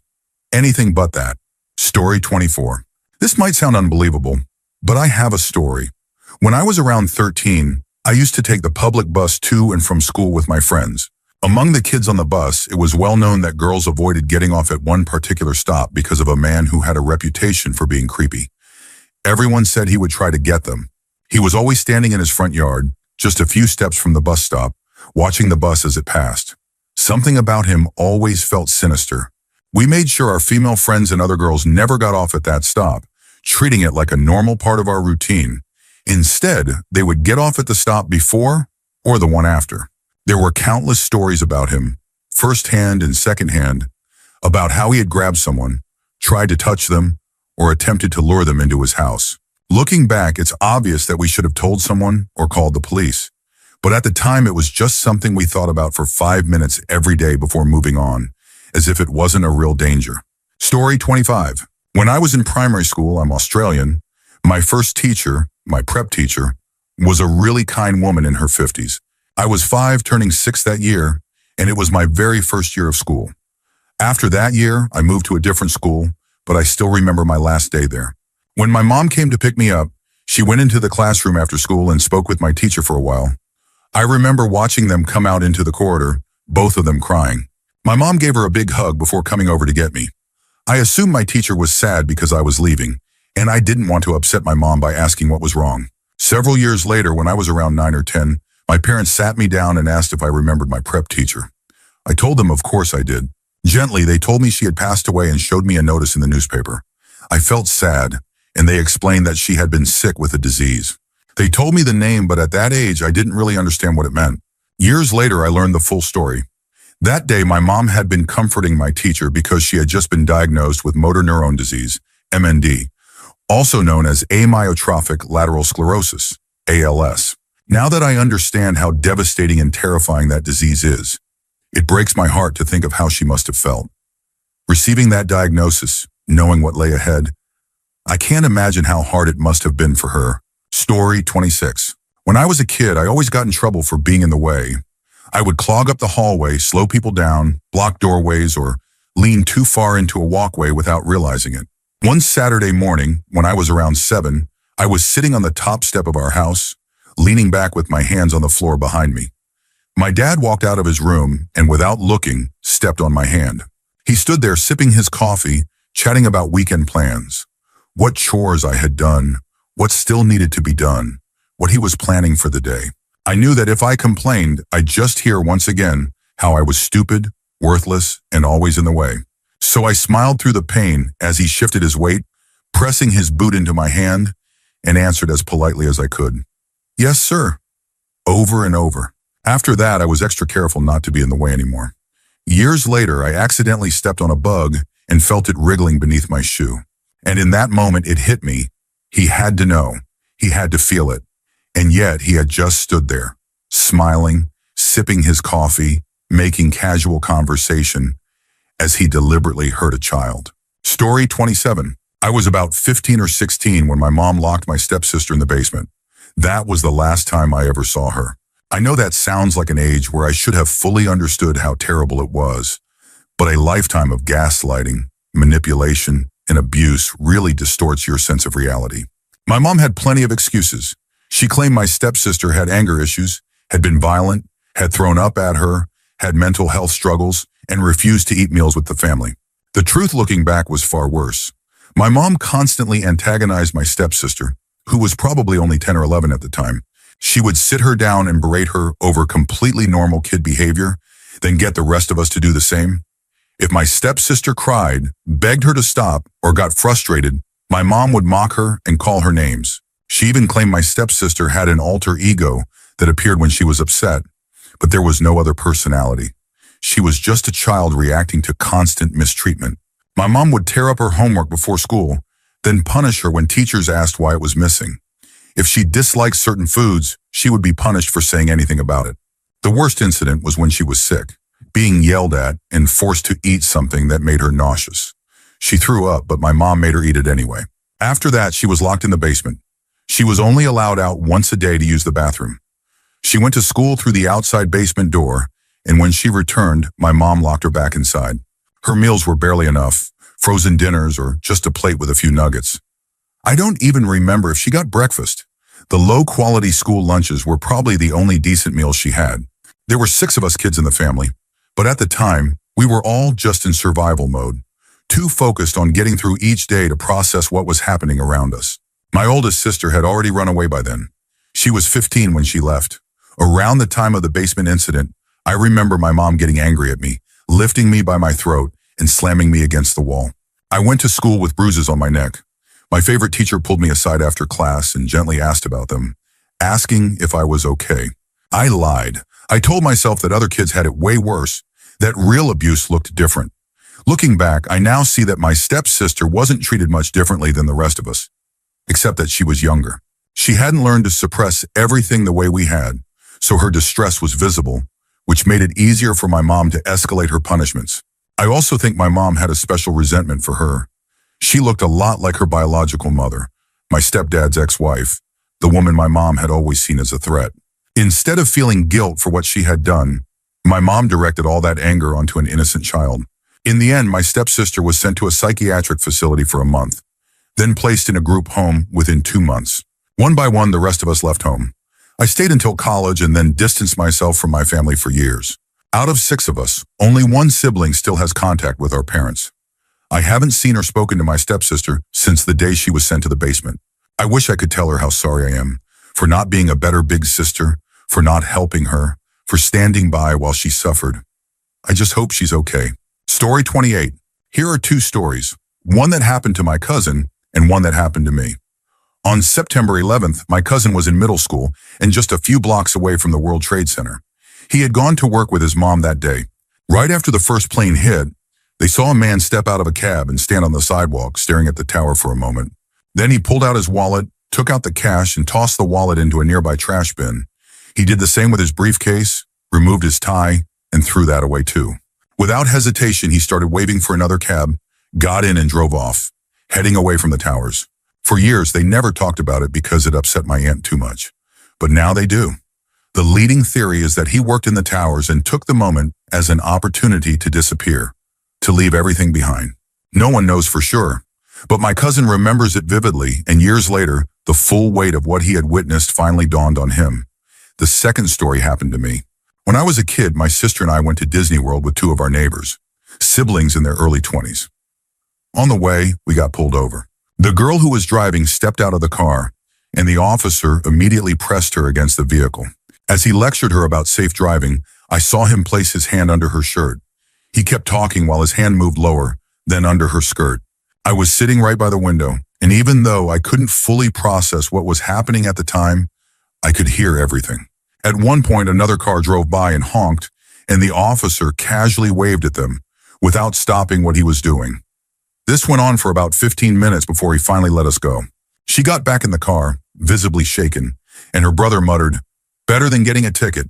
[SPEAKER 1] Anything but that. Story 24. This might sound unbelievable, but I have a story. When I was around 13, I used to take the public bus to and from school with my friends. Among the kids on the bus, it was well known that girls avoided getting off at one particular stop because of a man who had a reputation for being creepy. Everyone said he would try to get them. He was always standing in his front yard, just a few steps from the bus stop, watching the bus as it passed. Something about him always felt sinister. We made sure our female friends and other girls never got off at that stop, treating it like a normal part of our routine. Instead, they would get off at the stop before or the one after. There were countless stories about him, firsthand and secondhand, about how he had grabbed someone, tried to touch them, or attempted to lure them into his house. Looking back, it's obvious that we should have told someone or called the police. But at the time, it was just something we thought about for 5 minutes every day before moving on, as if it wasn't a real danger. Story 25. When I was in primary school, I'm Australian, my first teacher, my prep teacher, was a really kind woman in her 50s. I was 5, turning 6 that year, and it was my very first year of school. After that year, I moved to a different school, but I still remember my last day there. When my mom came to pick me up, she went into the classroom after school and spoke with my teacher for a while. I remember watching them come out into the corridor, both of them crying. My mom gave her a big hug before coming over to get me. I assumed my teacher was sad because I was leaving, and I didn't want to upset my mom by asking what was wrong. Several years later, when I was around 9 or 10, my parents sat me down and asked if I remembered my prep teacher. I told them of course I did. Gently, they told me she had passed away and showed me a notice in the newspaper. I felt sad, and they explained that she had been sick with a disease. They told me the name, but at that age, I didn't really understand what it meant. Years later, I learned the full story. That day, my mom had been comforting my teacher because she had just been diagnosed with motor neuron disease, MND, also known as amyotrophic lateral sclerosis, ALS. Now that I understand how devastating and terrifying that disease is, it breaks my heart to think of how she must have felt. Receiving that diagnosis, knowing what lay ahead, I can't imagine how hard it must have been for her. Story 26. When I was a kid, I always got in trouble for being in the way. I would clog up the hallway, slow people down, block doorways, or lean too far into a walkway without realizing it. One Saturday morning, when I was around 7, I was sitting on the top step of our house, leaning back with my hands on the floor behind me. My dad walked out of his room and, without looking, stepped on my hand. He stood there sipping his coffee, chatting about weekend plans, what chores I had done, what still needed to be done, what he was planning for the day. I knew that if I complained, I'd just hear once again how I was stupid, worthless, and always in the way. So I smiled through the pain as he shifted his weight, pressing his boot into my hand, and answered as politely as I could, "Yes, sir," over and over. After that, I was extra careful not to be in the way anymore. Years later, I accidentally stepped on a bug and felt it wriggling beneath my shoe. And in that moment, it hit me. He had to know. He had to feel it. And yet, he had just stood there, smiling, sipping his coffee, making casual conversation, as he deliberately hurt a child. Story 27. I was about 15 or 16 when my mom locked my stepsister in the basement. That was the last time I ever saw her. I know that sounds like an age where I should have fully understood how terrible it was, but a lifetime of gaslighting, manipulation, and abuse really distorts your sense of reality. My mom had plenty of excuses. She claimed my stepsister had anger issues, had been violent, had thrown up at her, had mental health struggles, and refused to eat meals with the family. The truth looking back was far worse. My mom constantly antagonized my stepsister, who was probably only 10 or 11 at the time. She would sit her down and berate her over completely normal kid behavior, then get the rest of us to do the same. If my stepsister cried, begged her to stop, or got frustrated, my mom would mock her and call her names. She even claimed my stepsister had an alter ego that appeared when she was upset, but there was no other personality. She was just a child reacting to constant mistreatment. My mom would tear up her homework before school, then punish her when teachers asked why it was missing. If she disliked certain foods, she would be punished for saying anything about it. The worst incident was when she was sick, being yelled at and forced to eat something that made her nauseous. She threw up, but my mom made her eat it anyway. After that, she was locked in the basement. She was only allowed out once a day to use the bathroom. She went to school through the outside basement door, and when she returned, my mom locked her back inside. Her meals were barely enough, frozen dinners or just a plate with a few nuggets. I don't even remember if she got breakfast. The low-quality school lunches were probably the only decent meals she had. There were 6 of us kids in the family, but at the time, we were all just in survival mode, too focused on getting through each day to process what was happening around us. My oldest sister had already run away by then. She was 15 when she left. Around the time of the basement incident, I remember my mom getting angry at me, lifting me by my throat, and slamming me against the wall. I went to school with bruises on my neck. My favorite teacher pulled me aside after class and gently asked about them, asking if I was okay. I lied. I told myself that other kids had it way worse, that real abuse looked different. Looking back, I now see that my stepsister wasn't treated much differently than the rest of us, except that she was younger. She hadn't learned to suppress everything the way we had, so her distress was visible, which made it easier for my mom to escalate her punishments. I also think my mom had a special resentment for her. She looked a lot like her biological mother, my stepdad's ex-wife, the woman my mom had always seen as a threat. Instead of feeling guilt for what she had done, my mom directed all that anger onto an innocent child. In the end, my stepsister was sent to a psychiatric facility for a month, then placed in a group home within 2 months. One by one, the rest of us left home. I stayed until college and then distanced myself from my family for years. Out of 6 of us, only one sibling still has contact with our parents. I haven't seen or spoken to my stepsister since the day she was sent to the basement. I wish I could tell her how sorry I am, for not being a better big sister, for not helping her, for standing by while she suffered. I just hope she's okay. Story 28. Here are 2 stories, one that happened to my cousin and one that happened to me. On September 11th, my cousin was in middle school and just a few blocks away from the World Trade Center. He had gone to work with his mom that day. Right after the first plane hit, they saw a man step out of a cab and stand on the sidewalk, staring at the tower for a moment. Then he pulled out his wallet, took out the cash, and tossed the wallet into a nearby trash bin. He did the same with his briefcase, removed his tie, and threw that away too. Without hesitation, he started waving for another cab, got in and drove off, heading away from the towers. For years, they never talked about it because it upset my aunt too much. But now they do. The leading theory is that he worked in the towers and took the moment as an opportunity to disappear, to leave everything behind. No one knows for sure, But my cousin remembers it vividly, and years later, the full weight of what he had witnessed finally dawned on him. The second story happened to me. When I was a kid, my sister and I went to Disney World with two of our neighbors, siblings in their early 20s. On the way, we got pulled over. The girl who was driving stepped out of the car, and the officer immediately pressed her against the vehicle. As he lectured her about safe driving, I saw him place his hand under her shirt. He kept talking while his hand moved lower, then under her skirt. I was sitting right by the window, and even though I couldn't fully process what was happening at the time, I could hear everything. At one point, another car drove by and honked, and the officer casually waved at them without stopping what he was doing. This went on for about 15 minutes before he finally let us go. She got back in the car, visibly shaken, and her brother muttered, "Better than getting a ticket."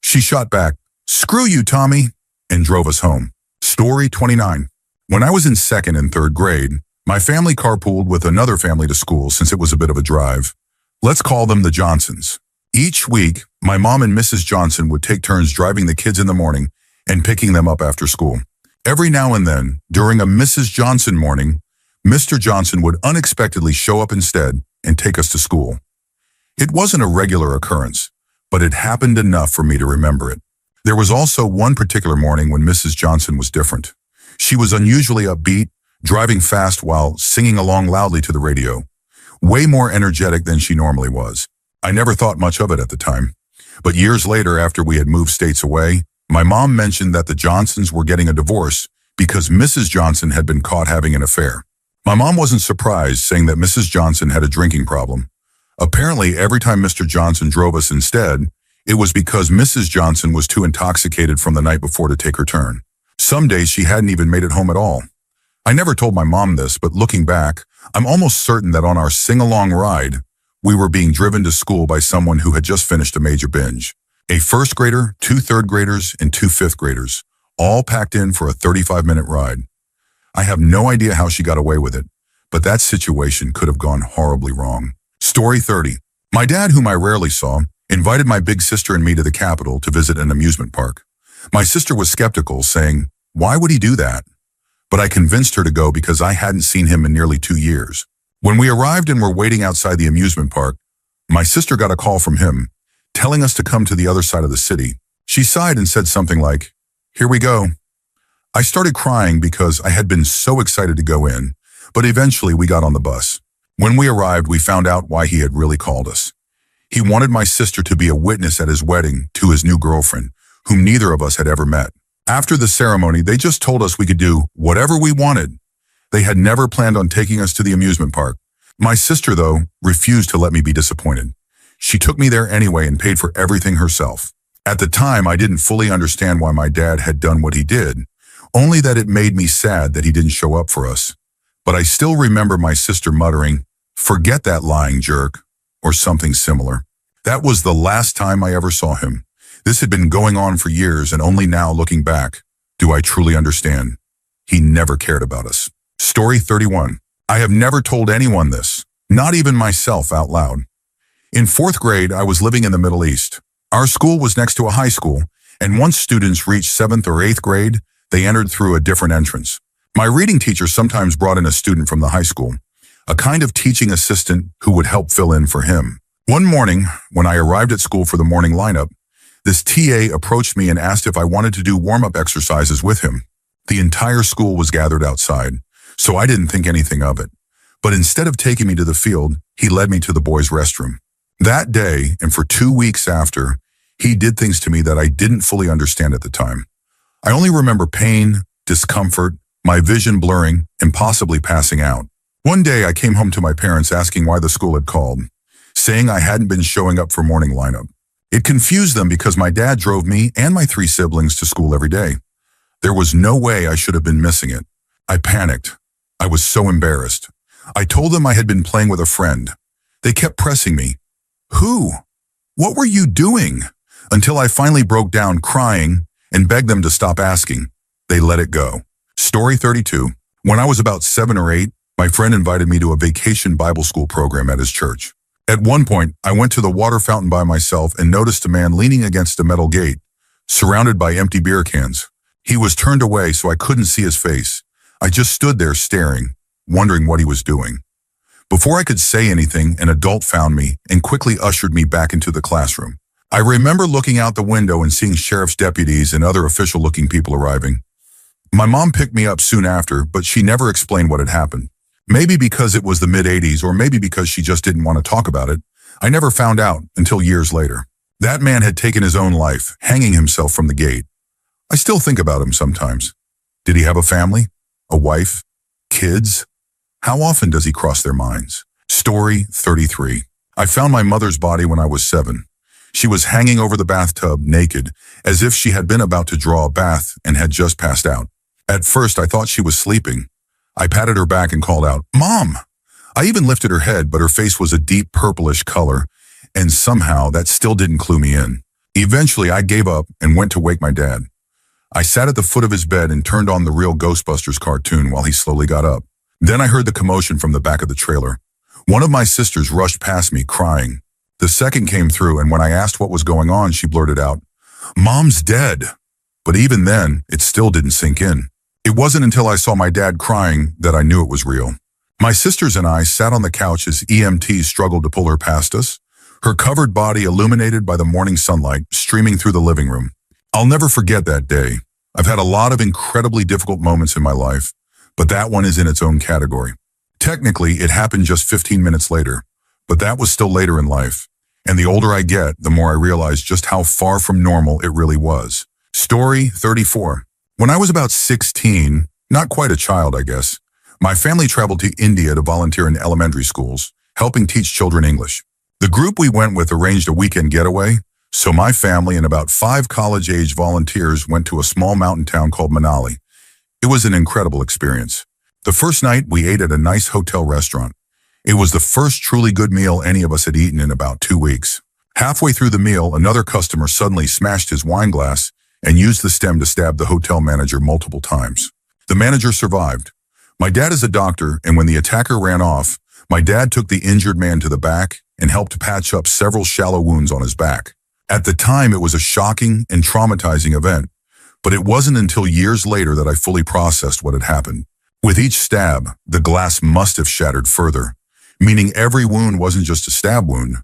[SPEAKER 1] She shot back, "Screw you, Tommy," and drove us home. Story 29. When I was in second and third grade, my family carpooled with another family to school since it was a bit of a drive. Let's call them the Johnsons. Each week, my mom and Mrs. Johnson would take turns driving the kids in the morning and picking them up after school. Every now and then, during a Mrs. Johnson morning, Mr. Johnson would unexpectedly show up instead and take us to school. It wasn't a regular occurrence, but it happened enough for me to remember it. There was also one particular morning when Mrs. Johnson was different. She was unusually upbeat, driving fast while singing along loudly to the radio. Way more energetic than she normally was. I never thought much of it at the time. But years later, after we had moved states away, my mom mentioned that the Johnsons were getting a divorce because Mrs. Johnson had been caught having an affair. My mom wasn't surprised, saying that Mrs. Johnson had a drinking problem. Apparently, every time Mr. Johnson drove us instead, it was because Mrs. Johnson was too intoxicated from the night before to take her turn. Some days she hadn't even made it home at all. I never told my mom this, but looking back, I'm almost certain that on our sing-along ride, we were being driven to school by someone who had just finished a major binge. A first grader, two third graders, and two fifth graders, all packed in for a 35-minute ride. I have no idea how she got away with it, but that situation could have gone horribly wrong. Story 30. My dad, whom I rarely saw, invited my big sister and me to the Capitol to visit an amusement park. My sister was skeptical, saying, "Why would he do that?" But I convinced her to go because I hadn't seen him in nearly 2 years. When we arrived and were waiting outside the amusement park, my sister got a call from him, telling us to come to the other side of the city. She sighed and said something like, "Here we go." I started crying because I had been so excited to go in, but eventually we got on the bus. When we arrived, we found out why he had really called us. He wanted my sister to be a witness at his wedding to his new girlfriend, whom neither of us had ever met. After the ceremony, they just told us we could do whatever we wanted. They had never planned on taking us to the amusement park. My sister, though, refused to let me be disappointed. She took me there anyway and paid for everything herself. At the time, I didn't fully understand why my dad had done what he did, only that it made me sad that he didn't show up for us. But I still remember my sister muttering, "Forget that lying jerk," or something similar. That was the last time I ever saw him. This had been going on for years, and only now, looking back, do I truly understand. He never cared about us. Story 31. I have never told anyone this, not even myself out loud. In 4th grade, I was living in the Middle East. Our school was next to a high school, and once students reached 7th or 8th grade, they entered through a different entrance. My reading teacher sometimes brought in a student from the high school, a kind of teaching assistant who would help fill in for him. One morning, when I arrived at school for the morning lineup, this TA approached me and asked if I wanted to do warm-up exercises with him. The entire school was gathered outside, so I didn't think anything of it. But instead of taking me to the field, he led me to the boys' restroom. That day, and for 2 weeks after, he did things to me that I didn't fully understand at the time. I only remember pain, discomfort, my vision blurring, and possibly passing out. One day, I came home to my parents asking why the school had called, saying I hadn't been showing up for morning lineup. It confused them because my dad drove me and my 3 siblings to school every day. There was no way I should have been missing it. I panicked. I was so embarrassed. I told them I had been playing with a friend. They kept pressing me. "Who? What were you doing?" Until I finally broke down crying and begged them to stop asking. They let it go. Story 32. When I was about 7 or 8, my friend invited me to a vacation Bible school program at his church. At one point, I went to the water fountain by myself and noticed a man leaning against a metal gate, surrounded by empty beer cans. He was turned away so I couldn't see his face. I just stood there staring. wondering what he was doing. Before I could say anything, an adult found me and quickly ushered me back into the classroom. I remember looking out the window and seeing sheriff's deputies and other official-looking people arriving. My mom picked me up soon after, but she never explained what had happened. Maybe because it was the mid-'80s, or maybe because she just didn't want to talk about it. I never found out until years later. That man had taken his own life, hanging himself from the gate. I still think about him sometimes. Did he have a family? A wife? Kids? How often does he cross their minds? Story 33. I found my mother's body when I was 7. She was hanging over the bathtub, naked, as if she had been about to draw a bath and had just passed out. At first, I thought she was sleeping. I patted her back and called out, "Mom!" I even lifted her head, but her face was a deep purplish color, and somehow that still didn't clue me in. Eventually, I gave up and went to wake my dad. I sat at the foot of his bed and turned on the real Ghostbusters cartoon while he slowly got up. Then I heard the commotion from the back of the trailer. One of my sisters rushed past me, crying. The second came through, and when I asked what was going on, she blurted out, "Mom's dead." But even then, it still didn't sink in. It wasn't until I saw my dad crying that I knew it was real. My sisters and I sat on the couch as EMTs struggled to pull her past us, her covered body illuminated by the morning sunlight streaming through the living room. I'll never forget that day. I've had a lot of incredibly difficult moments in my life, but that one is in its own category. Technically, it happened just 15 minutes later, but that was still later in life. And the older I get, the more I realize just how far from normal it really was. Story 34. When I was about 16, not quite a child, I guess, my family traveled to India to volunteer in elementary schools, helping teach children English. The group we went with arranged a weekend getaway, so my family and about 5 college-age volunteers went to a small mountain town called Manali. It was an incredible experience. The first night, we ate at a nice hotel restaurant. It was the first truly good meal any of us had eaten in about 2 weeks. Halfway through the meal, another customer suddenly smashed his wine glass and used the stem to stab the hotel manager multiple times. The manager survived. My dad is a doctor, and when the attacker ran off, my dad took the injured man to the back and helped patch up several shallow wounds on his back. At the time, it was a shocking and traumatizing event, but it wasn't until years later that I fully processed what had happened. With each stab, the glass must have shattered further, meaning every wound wasn't just a stab wound.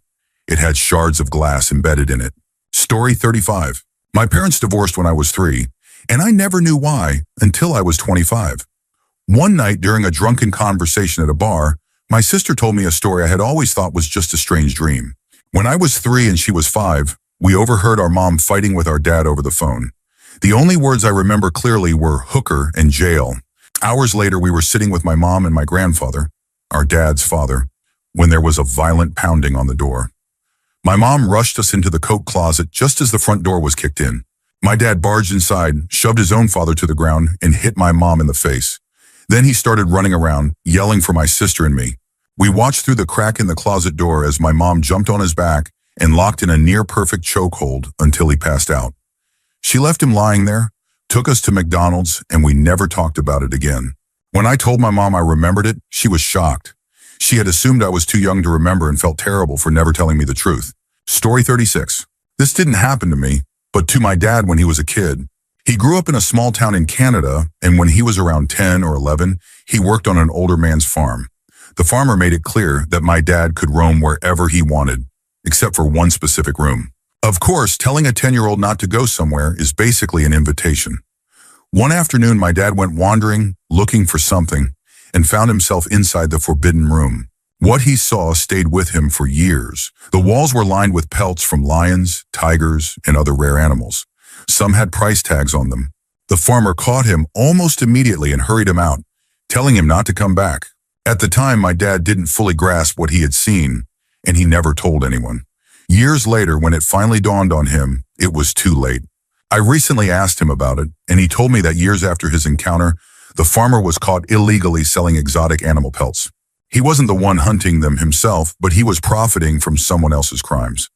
[SPEAKER 1] It had shards of glass embedded in it. Story 35. My parents divorced when I was 3, and I never knew why until I was 25. One night during a drunken conversation at a bar, my sister told me a story I had always thought was just a strange dream. When I was 3 and she was 5, we overheard our mom fighting with our dad over the phone. The only words I remember clearly were hooker and jail. Hours later, we were sitting with my mom and my grandfather, our dad's father, when there was a violent pounding on the door. My mom rushed us into the coat closet just as the front door was kicked in. My dad barged inside, shoved his own father to the ground, and hit my mom in the face. Then he started running around, yelling for my sister and me. We watched through the crack in the closet door as my mom jumped on his back and locked in a near-perfect chokehold until he passed out. She left him lying there, took us to McDonald's, and we never talked about it again. When I told my mom I remembered it, she was shocked. She had assumed I was too young to remember and felt terrible for never telling me the truth. Story 36. This didn't happen to me, but to my dad when he was a kid. He grew up in a small town in Canada, and when he was around 10 or 11, he worked on an older man's farm. The farmer made it clear that my dad could roam wherever he wanted, except for one specific room. Of course, telling a 10-year-old not to go somewhere is basically an invitation. One afternoon, my dad went wandering, looking for something, and found himself inside the forbidden room. What he saw stayed with him for years. The walls were lined with pelts from lions, tigers, and other rare animals. Some had price tags on them. The farmer caught him almost immediately and hurried him out, telling him not to come back. At the time, my dad didn't fully grasp what he had seen, and he never told anyone. Years later, when it finally dawned on him, it was too late. I recently asked him about it, and he told me that years after his encounter, the farmer was caught illegally selling exotic animal pelts. He wasn't the one hunting them himself, but he was profiting from someone else's crimes.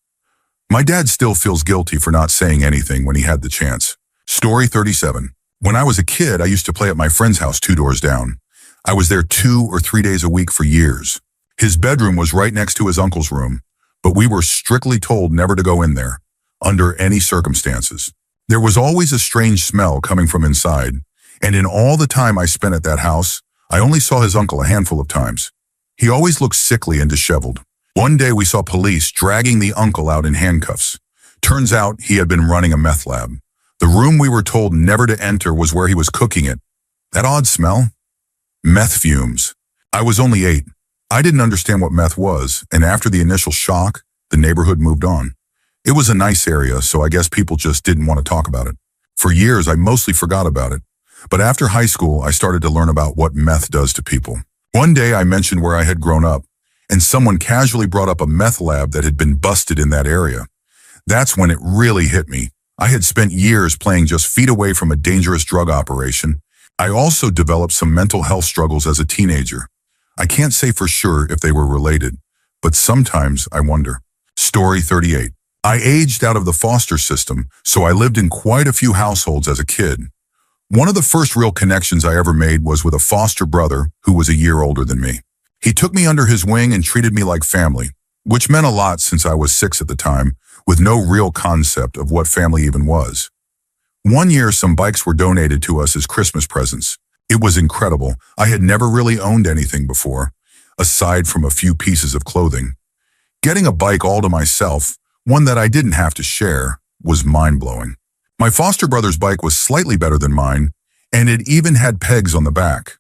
[SPEAKER 1] My dad still feels guilty for not saying anything when he had the chance. Story 37. When I was a kid, I used to play at my friend's house 2 doors down. I was there 2 or 3 days a week for years. His bedroom was right next to his uncle's room, but we were strictly told never to go in there, under any circumstances. There was always a strange smell coming from inside, and in all the time I spent at that house, I only saw his uncle a handful of times. He always looked sickly and disheveled. One day we saw police dragging the uncle out in handcuffs. Turns out he had been running a meth lab. The room we were told never to enter was where he was cooking it. That odd smell? Meth fumes. I was only 8. I didn't understand what meth was, and after the initial shock, the neighborhood moved on. It was a nice area, so I guess people just didn't want to talk about it. For years, I mostly forgot about it. But after high school, I started to learn about what meth does to people. One day, I mentioned where I had grown up, and someone casually brought up a meth lab that had been busted in that area. That's when it really hit me. I had spent years playing just feet away from a dangerous drug operation. I also developed some mental health struggles as a teenager. I can't say for sure if they were related, but sometimes I wonder. Story 38. I aged out of the foster system, so I lived in quite a few households as a kid. One of the first real connections I ever made was with a foster brother who was a year older than me. He took me under his wing and treated me like family, which meant a lot since I was 6 at the time, with no real concept of what family even was. One year, some bikes were donated to us as Christmas presents. It was incredible. I had never really owned anything before, aside from a few pieces of clothing. Getting a bike all to myself, one that I didn't have to share, was mind-blowing. My foster brother's bike was slightly better than mine, and it even had pegs on the back.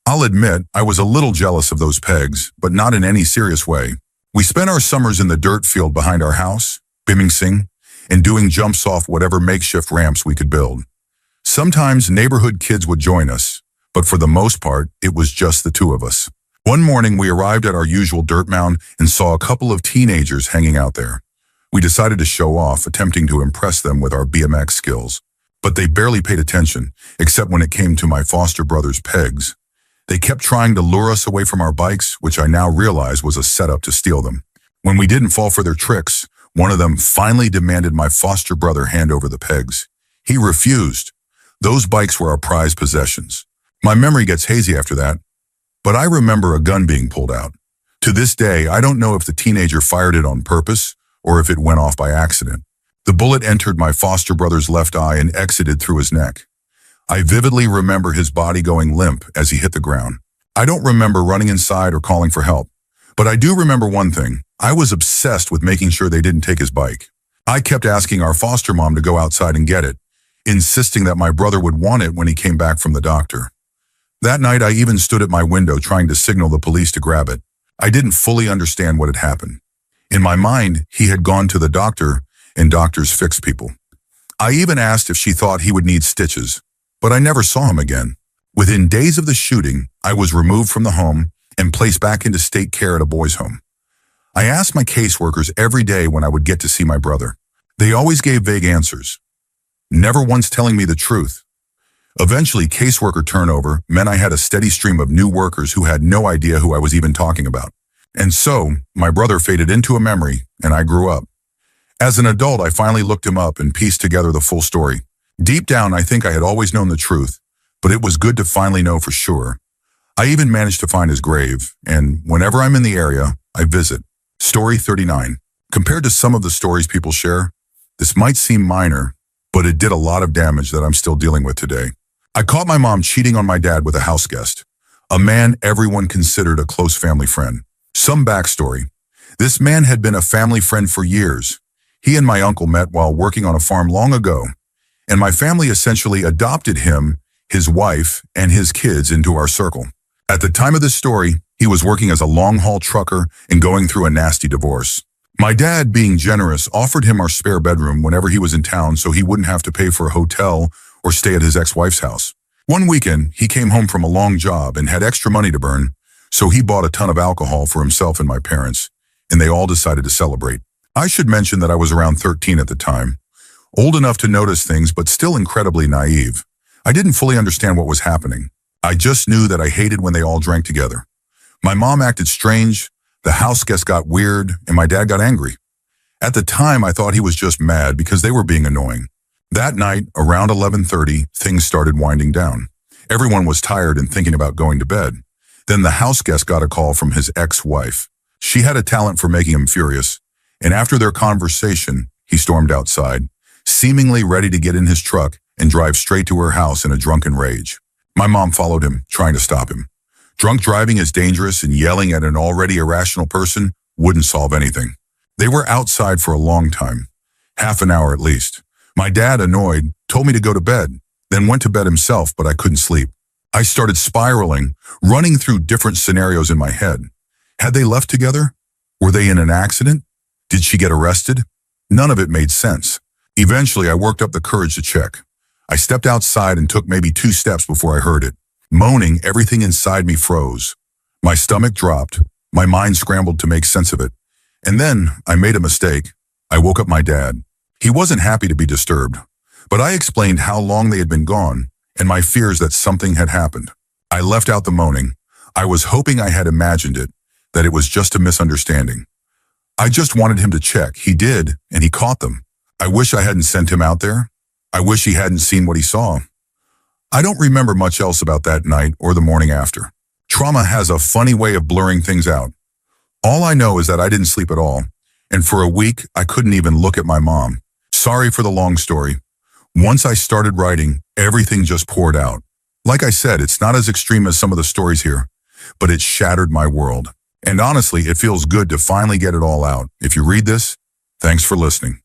[SPEAKER 1] I'll admit, I was a little jealous of those pegs, but not in any serious way. We spent our summers in the dirt field behind our house, bimingsing, and doing jumps off whatever makeshift ramps we could build. Sometimes neighborhood kids would join us, but for the most part, it was just the two of us. One morning, we arrived at our usual dirt mound and saw a couple of teenagers hanging out there. We decided to show off, attempting to impress them with our BMX skills. But they barely paid attention, except when it came to my foster brother's pegs. They kept trying to lure us away from our bikes, which I now realize was a setup to steal them. When we didn't fall for their tricks, one of them finally demanded my foster brother hand over the pegs. He refused. Those bikes were our prized possessions. My memory gets hazy after that, but I remember a gun being pulled out. To this day, I don't know if the teenager fired it on purpose or if it went off by accident. The bullet entered my foster brother's left eye and exited through his neck. I vividly remember his body going limp as he hit the ground. I don't remember running inside or calling for help, but I do remember one thing. I was obsessed with making sure they didn't take his bike. I kept asking our foster mom to go outside and get it, insisting that my brother would want it when he came back from the doctor. That night, I even stood at my window trying to signal the police to grab it. I didn't fully understand what had happened. In my mind, he had gone to the doctor, and doctors fix people. I even asked if she thought he would need stitches, but I never saw him again. Within days of the shooting, I was removed from the home and placed back into state care at a boys' home. I asked my caseworkers every day when I would get to see my brother. They always gave vague answers, never once telling me the truth. Eventually, caseworker turnover meant I had a steady stream of new workers who had no idea who I was even talking about. And so, my brother faded into a memory, and I grew up. As an adult, I finally looked him up and pieced together the full story. Deep down, I think I had always known the truth, but it was good to finally know for sure. I even managed to find his grave, and whenever I'm in the area, I visit. Story 39. Compared to some of the stories people share, this might seem minor, but it did a lot of damage that I'm still dealing with today. I caught my mom cheating on my dad with a house guest, a man everyone considered a close family friend. Some backstory. This man had been a family friend for years. He and my uncle met while working on a farm long ago, and my family essentially adopted him, his wife, and his kids into our circle. At the time of this story, he was working as a long-haul trucker and going through a nasty divorce. My dad, being generous, offered him our spare bedroom whenever he was in town so he wouldn't have to pay for a hotel or stay at his ex-wife's house. One weekend, he came home from a long job and had extra money to burn, so he bought a ton of alcohol for himself and my parents, and they all decided to celebrate. I should mention that I was around 13 at the time, old enough to notice things but still incredibly naive. I didn't fully understand what was happening. I just knew that I hated when they all drank together. My mom acted strange, the house guests got weird, and my dad got angry. At the time, I thought he was just mad because they were being annoying. That night, around 11:30, things started winding down. Everyone was tired and thinking about going to bed. Then the house guest got a call from his ex-wife. She had a talent for making him furious, and after their conversation, he stormed outside, seemingly ready to get in his truck and drive straight to her house in a drunken rage. My mom followed him, trying to stop him. Drunk driving is dangerous, and yelling at an already irrational person wouldn't solve anything. They were outside for a long time, half an hour at least. My dad, annoyed, told me to go to bed, then went to bed himself, but I couldn't sleep. I started spiraling, running through different scenarios in my head. Had they left together? Were they in an accident? Did she get arrested? None of it made sense. Eventually, I worked up the courage to check. I stepped outside and took maybe 2 steps before I heard it. Moaning, everything inside me froze. My stomach dropped. My mind scrambled to make sense of it. And then, I made a mistake. I woke up my dad. He wasn't happy to be disturbed, but I explained how long they had been gone and my fears that something had happened. I left out the moaning. I was hoping I had imagined it, that it was just a misunderstanding. I just wanted him to check. He did, and he caught them. I wish I hadn't sent him out there. I wish he hadn't seen what he saw. I don't remember much else about that night or the morning after. Trauma has a funny way of blurring things out. All I know is that I didn't sleep at all, and for a week, I couldn't even look at my mom. Sorry for the long story. Once I started writing, everything just poured out. Like I said, it's not as extreme as some of the stories here, but it shattered my world. And honestly, it feels good to finally get it all out. If you read this, thanks for listening.